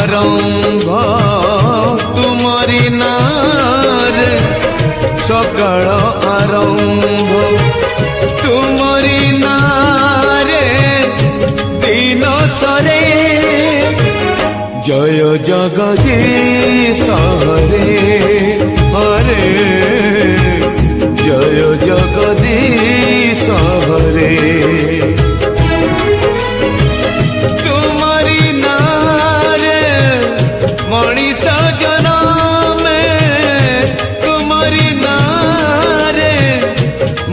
आरंभ तुमरी नारे सकाळ आरंभ तुमरी नारे दिन सरे जय जगदीश हरे हरे जय जगदीश हरे तुम्हारी नारे मनीष जन्म तुम्हारी नारे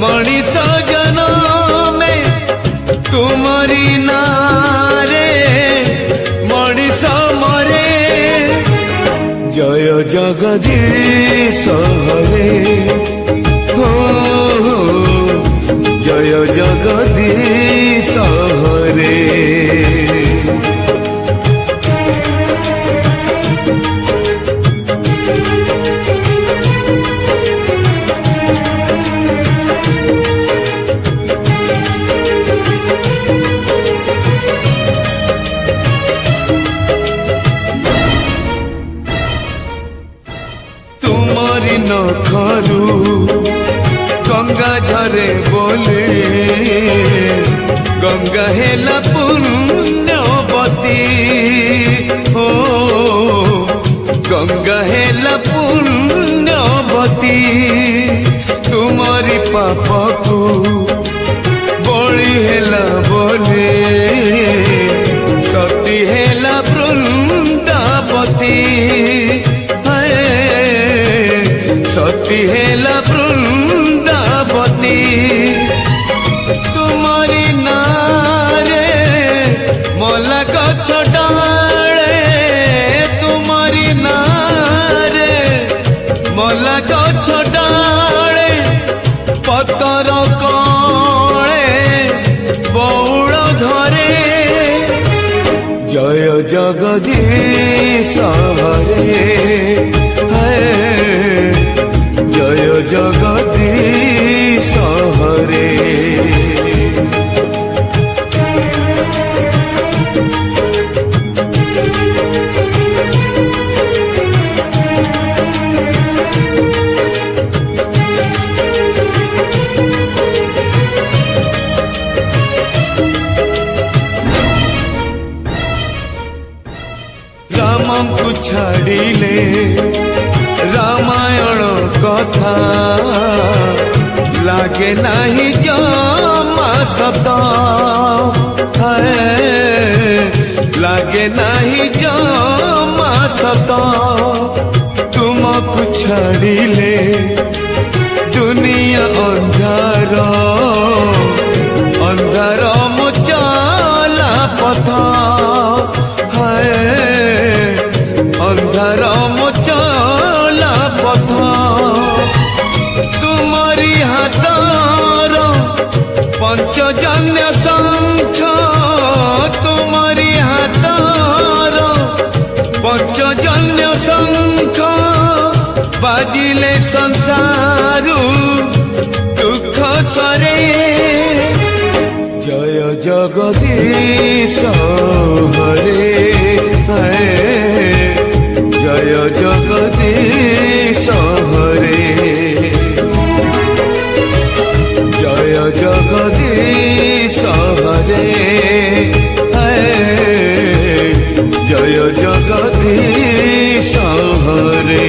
मनीष जन्म तुम्हारी नारे मनीष मरे जय जगदीश हरे हो जय जगदीश हरे तुम्हारी नखरू गंगा झरे बोले गंगा हेला पुण्यवती हो गंगा हेला पुण्यवती तुम्हारी पाप को बड़ी हेला बोले सती हेला वृंदावती सती हेला वृंदावती तुम्हारी नारे मला गछ डाले तुम्हारी नारे मला गछ डाले पतर कळे बौल धरे जय जगदीश हरे जय जगदीश हरे राम को छाड़िले रामायण कथा लागे नहीं जमा शब्द है लागे नहीं जमा शब्द तुमको छाड़िले दुनिया अंधार अंधार मुचला पथ है अंधार मुचला पथ तुम्हारी हाथर पंचजन्य शंख तुम्हारी हाथर पंचजन्य शंख बाजिले संसारू दुख सरे जय जगदीश हरे जय जगदीश हरे जय जगदीश हरे जय जगदीश हरे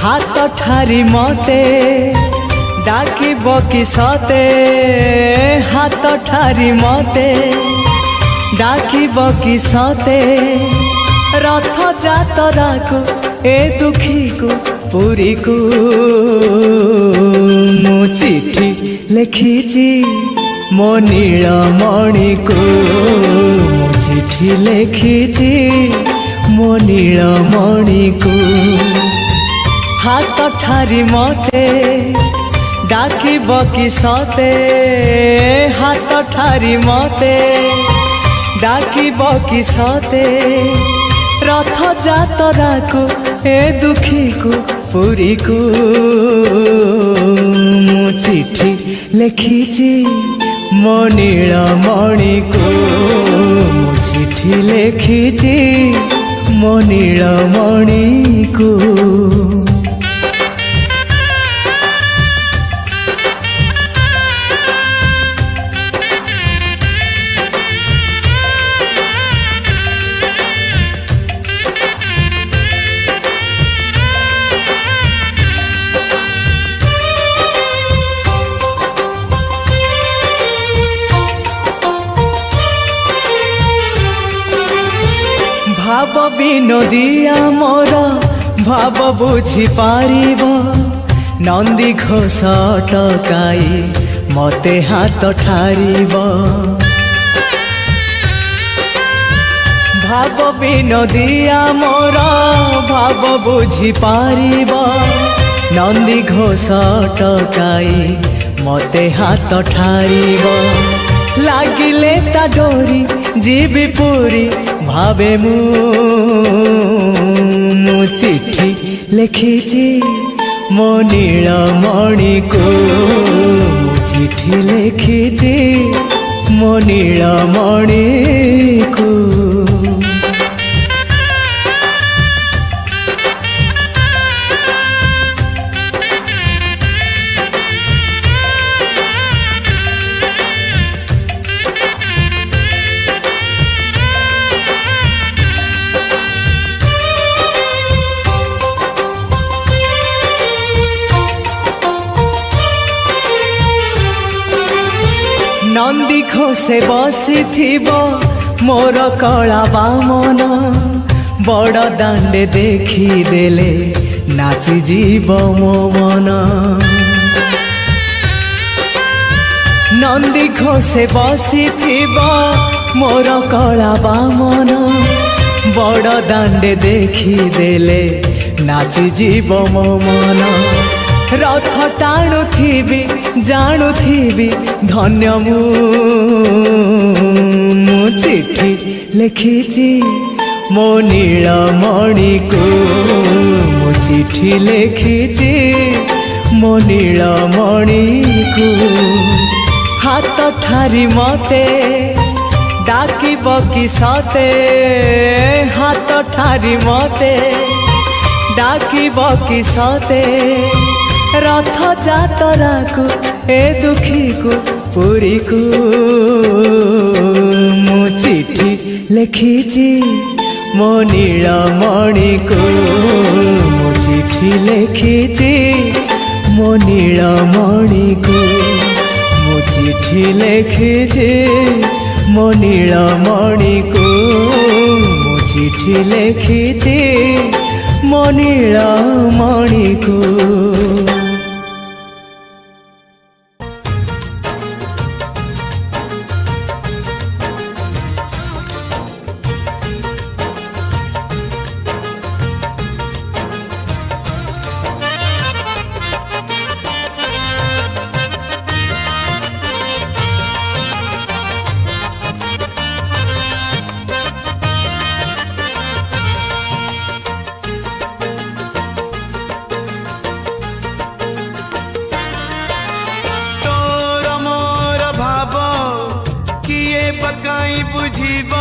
हाथ ठारी मते डाकिब कि सते हाथ ठारी मते डाकिब कि सते रथ जातरा को ए दुखी को पुरी को मु चिठी लिखिची मो नीलमणि को मु चिठी लिखिची ମୋ ନୀଳମଣିକୁ ହାତ ଠାରି ମତେ ଡାକିବ କି ସତେ ହାତ ଠାରି ମତେ ଡାକିବ କି ସତେ ରଥ ଯାତ୍ରାକୁ ଏ ଦୁଃଖୀକୁ ପୁରୀକୁ ମୁଁ ଚିଠି ଲେଖିଛି ମୋ ନୀଳମଣିକୁ ମୁଁ ଚିଠି ଲେଖିଛି ମୋ ନୀଳମଣିକୁ ভাব বিনোদিয়া মোর ভাব বুঝি পারিব নন্দী ঘোষ টকাই মতে হাত ঠারিব ভাব বিনোদিয়া মোর ভাব বুঝি পারিব নন্দী ঘোষ টকাই মতে হাত ঠারিব লাগিলে তা ডোরি ଯିବି ପୁରୀ ଭାବେ ମୁଁ ଚିଠି ଲେଖିଛି ମୋ ନୀଳମଣିକୁ ମୁଁ ଚିଠି ଲେଖିଛି ମୋ ନୀଳମଣିକୁ নন্দী ঘোষে বসিথিব মোর কলা বামন বড় দাণ্ডে দেখিদেলে নাচি জীব মো মন নন্দী ঘোষে বসিথিব মোর কলা বামন বড় দাণ্ডে দেখিদেলে নাচি জীব মো মন রথ টাণুথিবি জাণুথিবি ধন্য ମୁଁ ଚିଠି ଲେଖିଛି ମୋ ନୀଳମଣିକୁ ମୁଁ ଚିଠି ଲେଖିଛି ମୋ ନୀଳମଣିକୁ ହାତ ଠାରି ମତେ ଡାକିବ କି ସତେ ହାତ ଠାରି ମତେ ଡାକିବ କି ସତେ ରଥ ଯାତ୍ରାକୁ ଏ ଦୁଃଖୀକୁ ପୁରୀକୁ ମୁଁ ଚିଠି ଲେଖିଛି ମୋ ନୀଳମଣିକୁ ମୁଁ ଚିଠି ଲେଖିଛି ମୋ ନୀଳମଣିକୁ ମୁଁ ଚିଠି ଲେଖିଛି ମୋ ନୀଳମଣିକୁ ମୁଁ ଚିଠି ଲେଖିଛି ମୋ ନୀଳମଣିକୁ पकाई बुझीब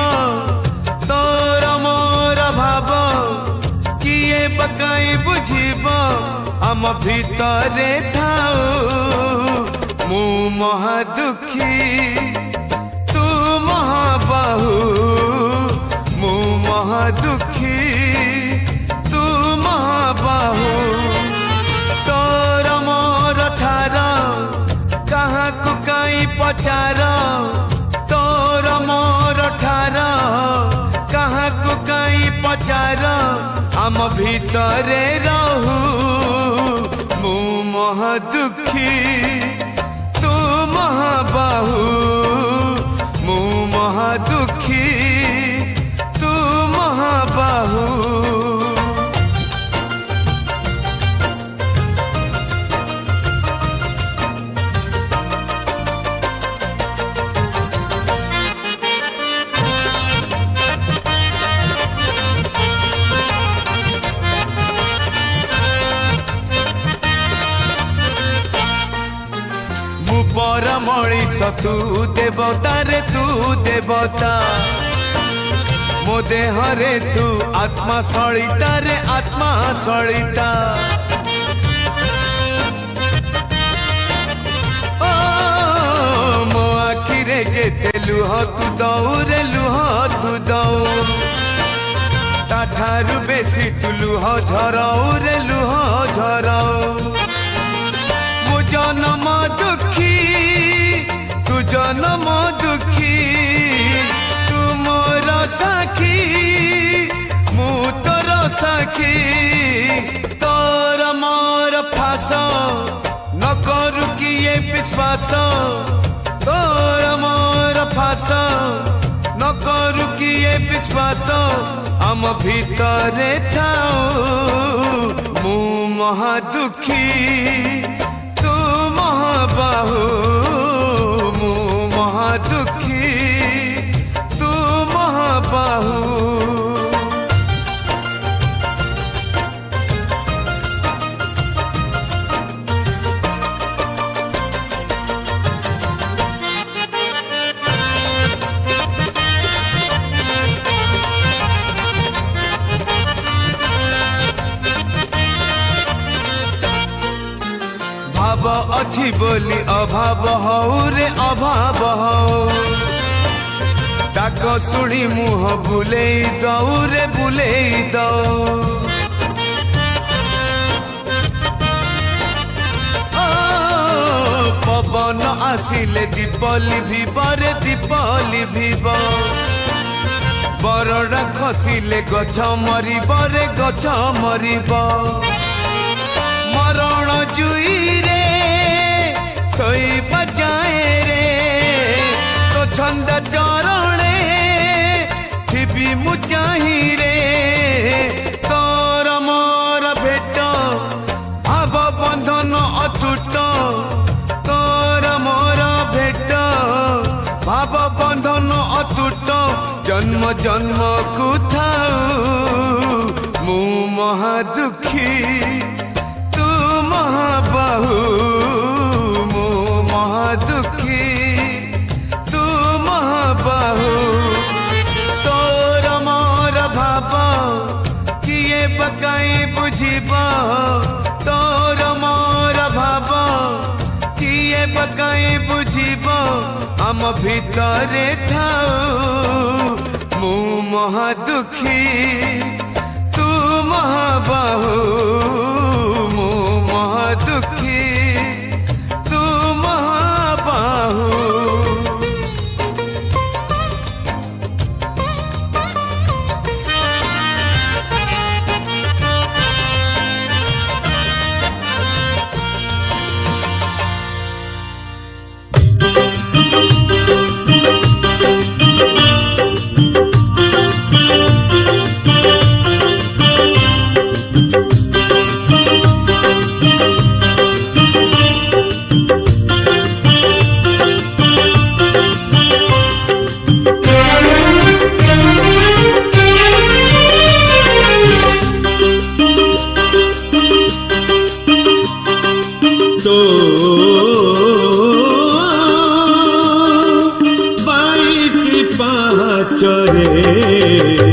तोर मोर भाव किए पकाई बुझीब आम भितरे थाऊ मु महा दुखी तू महाबाहु मु महा दुखी तू महाबाहु तोर मोर ठार कहाँ को कई पचार तोर मोर ठार कहाँ को कई पचार आम भितरे रहू मु महा दुखी तू महाबाहु मु महा दुखी तू महाबाहु मणिष तू देवता रे तू देवता मो देह रे तू आत्मा सलिता रे आत्मा सलिता मो आखिरे जेते लुह तू दऊ रे लुह तू दऊ ताठारु बेसी तू लुह झराऊ रे लुह झराऊ मो जन्म दुखी तू जन्म दुखी तू मोर साखी मु तोर साखी तोर मोर फास न करू किए विश्वास तोर मोर फास न करू किए विश्वास आम भितरे थाऊ मु महा दुखी तू महाबाहु मु महा दुखी तू महाबाहु भाव अच्छी बोली अभाव हऊ रे अभाव हऊ डाक शुणी मुह बुले दऊ रे बुले दऊ पवन आसिले दीपली भीब रे दीपली भीब बरडा खसिले गछ मरिब रे गछ मरिब मरण जुई रे सोई बजाए रे तो छंद चरणे थिबी मु चाही रे तोर मोर भेट भाव बंधन अटूट तोर मोर भेट भाव बंधन अटूट जन्म जन्म को थाऊ मु महा दुखी महाबाहु मो महादुखी तू महाबाहु तोर मोर भाव किए पकाई बुझिब तोर मोर भाव किए पकाई बुझिब आम भितरे थाऊ मु महादुखी तू महाबाहु दुखी तू महाबाहु तो 22 पाँच रे